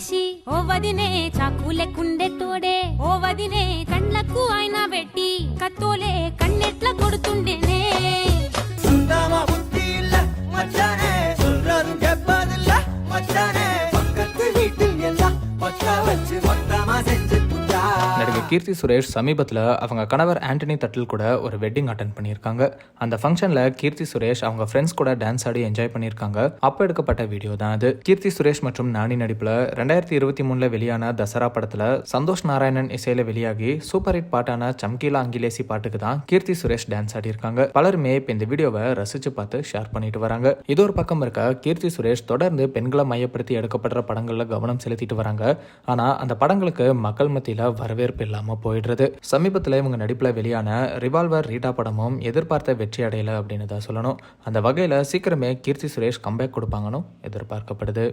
చేసి ఓ వదినే చాకులే కుండే తోడే ఓ వదినే కళ్ళకు ఆయన పెట్టి కత్తోలే కన్నెట్ల కొడుతుండేనే சுத்தமா புத்தி இல்ல மச்சானே சொல்றதும் கேட்பதில்ல மச்சானே பக்கத்து வீட்டில் எல்லாம் பக்கா வச்சு மொத்தமா செஞ்சு புட்டா. நடிகை கீர்த்தி சுரேஷ் சமீபத்தில் அவங்க கணவர் ஆண்டனி தட்டில் கூட ஒரு வெட்டிங் அட்டன் பண்ணியிருக்காங்க. அந்த ஃபங்க்ஷனில் கீர்த்தி சுரேஷ் அவங்க ஃப்ரெண்ட்ஸ் கூட டான்ஸ் ஆடி என்ஜாய் பண்ணியிருக்காங்க. அப்போ எடுக்கப்பட்ட வீடியோ தான் அது. கீர்த்தி சுரேஷ் மற்றும் நானி நடிப்பில் 2023 வெளியான தசரா படத்தில் சந்தோஷ் நாராயணன் இசையில வெளியாகி சூப்பர் ஹிட் பாட்டான சம்கீலா அங்கிலேசி பாட்டுக்கு தான் கீர்த்தி சுரேஷ் டான்ஸ் ஆடி இருக்காங்க. பலருமே இப்போ இந்த வீடியோவை ரசிச்சு பார்த்து ஷேர் பண்ணிட்டு வராங்க. இது ஒரு பக்கம் இருக்க, கீர்த்தி சுரேஷ் தொடர்ந்து பெண்களை மையப்படுத்தி எடுக்கப்படுற படங்கள்ல கவனம் செலுத்திட்டு வராங்க. ஆனா அந்த படங்களுக்கு மக்கள் மத்தியில வரவேற்பு இல்லாம போயிடுறது. சமீபத்தில் இவங்க நடிப்பில் வெளியான ரிவால்வர் ரீட்டா படமும் எதிர்பார்த்த வெற்றி அடையல அப்படின்னு தான் சொல்லணும். அந்த வகையில் சீக்கிரமே கீர்த்தி சுரேஷ் கம்பேக் கொடுப்பாங்கன்னு எதிர்பார்க்கப்படுது.